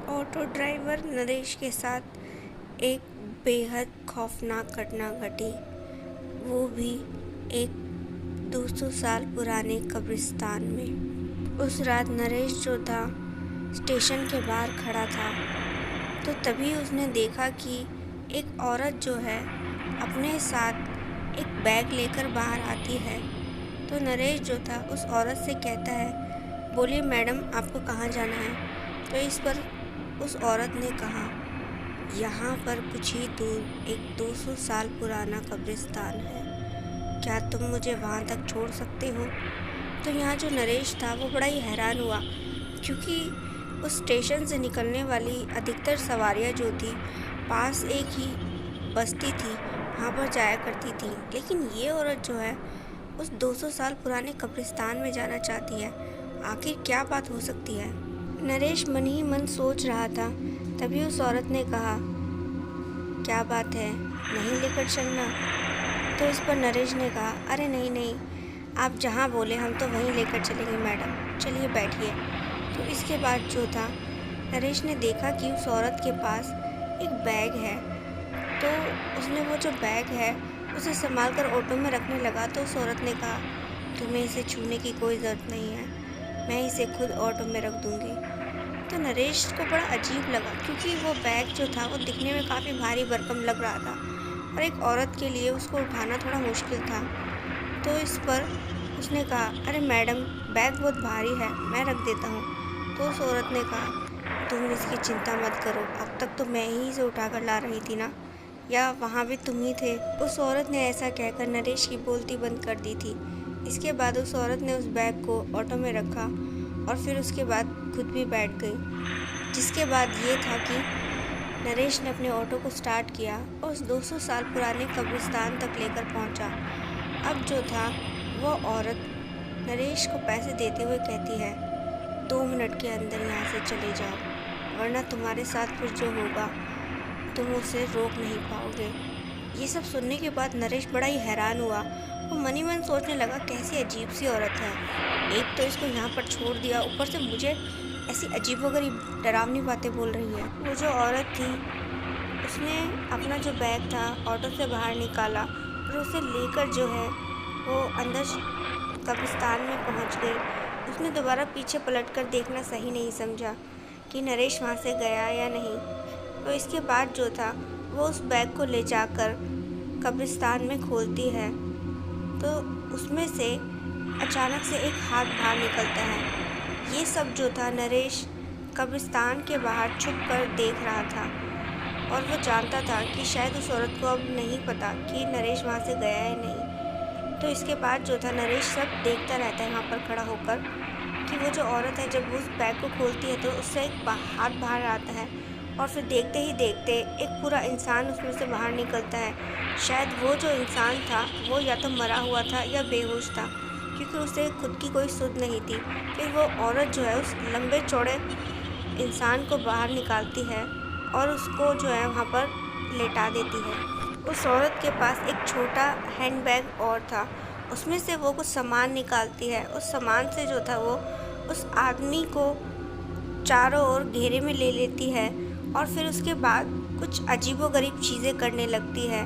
Auto driver Naresh के साथ एक बेहद खौफनाक घटना घटी, वो भी एक 200 साल पुराने कब्रिस्तान में। उस रात नरेश जो था स्टेशन के बाहर खड़ा था, तो तभी उसने देखा कि एक औरत जो है अपने साथ एक बैग लेकर बाहर आती है। तो नरेश जो था उस औरत से कहता है, बोलिए मैडम, आपको कहाँ जाना है? तो इस पर उस औरत ने कहा, यहाँ पर कुछ ही दूर एक 200 साल पुराना कब्रिस्तान है, क्या तुम मुझे वहाँ तक छोड़ सकते हो? तो यहाँ जो नरेश था वो बड़ा ही हैरान हुआ, क्योंकि उस स्टेशन से निकलने वाली अधिकतर सवारियाँ जो थी पास एक ही बस्ती थी, वहाँ पर जाया करती थी, लेकिन ये औरत जो है उस 200 साल पुराने कब्रिस्तान में जाना चाहती है। आखिर क्या बात हो सकती है? नरेश मन ही मन सोच रहा था, तभी उस औरत ने कहा, क्या बात है, नहीं लेकर चलना? तो इस पर नरेश ने कहा, अरे नहीं नहीं, आप जहाँ बोले हम तो वहीं लेकर चलेंगे मैडम, चलिए बैठिए। तो इसके बाद जो था नरेश ने देखा कि उस औरत के पास एक बैग है, तो उसने वो जो बैग है उसे संभाल कर ऑटो में रखने लगा। तो उस औरत ने कहा, तुम्हें इसे छूने की कोई ज़रूरत नहीं है, मैं इसे खुद ऑटो में रख दूँगी। तो नरेश को बड़ा अजीब लगा, क्योंकि वो बैग जो था वो दिखने में काफ़ी भारी भरकम लग रहा था और एक औरत के लिए उसको उठाना थोड़ा मुश्किल था। तो इस पर उसने कहा, अरे मैडम, बैग बहुत भारी है, मैं रख देता हूँ। तो उस औरत ने कहा, तुम इसकी चिंता मत करो, अब तक तो मैं ही इसे उठा कर ला रही थी ना, या वहाँ भी तुम ही थे? उस औरत ने ऐसा कहकर नरेश की बोलती बंद कर दी थी। इसके बाद उस औरत ने उस बैग को ऑटो में रखा और फिर उसके बाद खुद भी बैठ गई। जिसके बाद ये था कि नरेश ने अपने ऑटो को स्टार्ट किया और उस 200 साल पुराने कब्रिस्तान तक लेकर पहुंचा। अब जो था वो औरत नरेश को पैसे देते हुए कहती है, 2 मिनट के अंदर यहाँ से चले जाओ, वरना तुम्हारे साथ फिर जो होगा तुम उसे रोक नहीं पाओगे। ये सब सुनने के बाद नरेश बड़ा ही हैरान हुआ। वो मन ही मन सोचने लगा, कैसी अजीब सी औरत है, एक तो इसको यहाँ पर छोड़ दिया, ऊपर से मुझे ऐसी अजीबोगरीब डरावनी बातें बोल रही है। वो जो औरत थी उसने अपना जो बैग था ऑटो से बाहर निकाला और उसे लेकर जो है वो अंदर कब्रिस्तान में पहुँच गई। उसने दोबारा पीछे पलटकर देखना सही नहीं समझा कि नरेश वहाँ से गया या नहीं। तो इसके बाद जो था वो उस बैग को ले जाकर कब्रिस्तान में खोलती है, तो उसमें से अचानक से एक हाथ बाहर निकलता है। ये सब जो था नरेश कब्रिस्तान के बाहर छुप कर देख रहा था और वो जानता था कि शायद उस औरत को अब नहीं पता कि नरेश वहाँ से गया है नहीं। तो इसके बाद जो था नरेश सब देखता रहता है वहाँ पर खड़ा होकर कि वो जो औरत है जब उस बैग को खोलती है तो उससे एक हाथ बाहर आता है और फिर देखते ही देखते एक पूरा इंसान उसमें से बाहर निकलता है। शायद वो जो इंसान था वो या तो मरा हुआ था या बेहोश था, क्योंकि उसे खुद की कोई सुध नहीं थी। फिर वो औरत जो है उस लंबे चौड़े इंसान को बाहर निकालती है और उसको जो है वहाँ पर लेटा देती है। उस औरत के पास एक छोटा हैंड बैग और था, उसमें से वो कुछ सामान निकालती है। उस सामान से जो था वो उस आदमी को चारों ओर घेरे में ले लेती है और फिर उसके बाद कुछ अजीबोगरीब चीज़ें करने लगती है।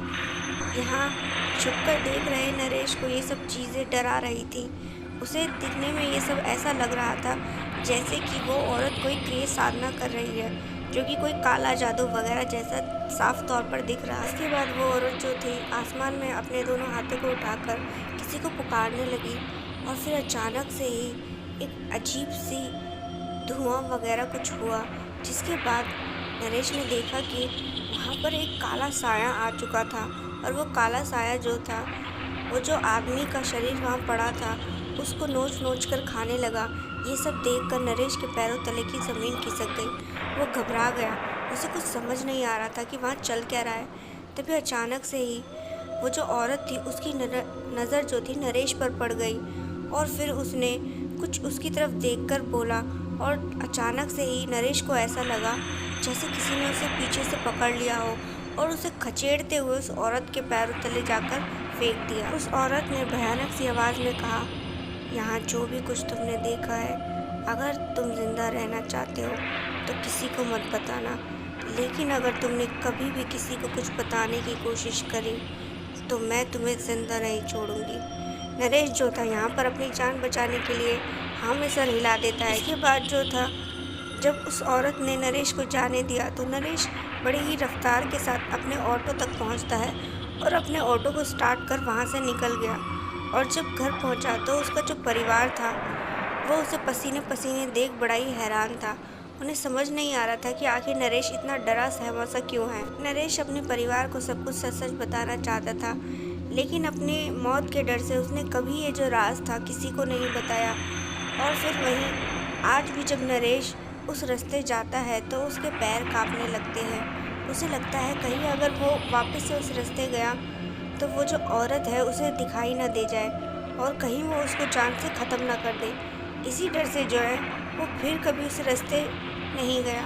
यहाँ छुपकर देख रहे नरेश को ये सब चीज़ें डरा रही थी। उसे दिखने में ये सब ऐसा लग रहा था जैसे कि वो औरत कोई क्रिया साधना कर रही है, जो कि कोई काला जादू वगैरह जैसा साफ तौर पर दिख रहा। इसके बाद वो औरत जो थी आसमान में अपने दोनों हाथों को उठाकर किसी को पुकारने लगी और फिर अचानक से ही एक अजीब सी धुआं वगैरह कुछ हुआ, जिसके बाद नरेश ने देखा कि वहाँ पर एक काला साया आ चुका था और वो काला साया जो था वो जो आदमी का शरीर वहाँ पड़ा था उसको नोच नोच कर खाने लगा। ये सब देखकर नरेश के पैरों तले की ज़मीन खिसक गई। वो घबरा गया, उसे कुछ समझ नहीं आ रहा था कि वहाँ चल क्या रहा है। तभी अचानक से ही वो जो औरत थी उसकी नज़र जो थी नरेश पर पड़ गई और फिर उसने कुछ उसकी तरफ देखकर बोला और अचानक से ही नरेश को ऐसा लगा जैसे किसी ने उसे पीछे से पकड़ लिया हो और उसे खचेड़ते हुए उस औरत के पैरों तले जाकर फेंक दिया। उस औरत ने भयानक सी आवाज़ में कहा, यहाँ जो भी कुछ तुमने देखा है अगर तुम ज़िंदा रहना चाहते हो तो किसी को मत बताना, लेकिन अगर तुमने कभी भी किसी को कुछ बताने की कोशिश करी तो मैं तुम्हें ज़िंदा नहीं छोड़ूंगी। नरेश जो था यहाँ पर अपनी जान बचाने के लिए हाँ में सर हिला देता है। इसके बाद जो था, जब उस औरत ने नरेश को जाने दिया तो नरेश बड़ी ही रफ्तार के साथ अपने ऑटो तक पहुँचता है और अपने ऑटो को स्टार्ट कर वहाँ से निकल गया। और जब घर पहुँचा तो उसका जो परिवार था वो उसे पसीने पसीने देख बड़ा ही हैरान था। उन्हें समझ नहीं आ रहा था कि आखिर नरेश इतना डरा सहमा सा क्यों है। नरेश अपने परिवार को सब कुछ सच सच बताना चाहता था, लेकिन अपनी मौत के डर से उसने कभी ये जो राज था किसी को नहीं बताया। और फिर वहीं आज भी जब नरेश उस रास्ते जाता है तो उसके पैर कांपने लगते हैं। उसे लगता है कहीं अगर वो वापस से उस रास्ते गया तो वो जो औरत है उसे दिखाई ना दे जाए और कहीं वो उसको जान से ख़त्म ना कर दे। इसी डर से जो है वो फिर कभी उस रास्ते नहीं गया।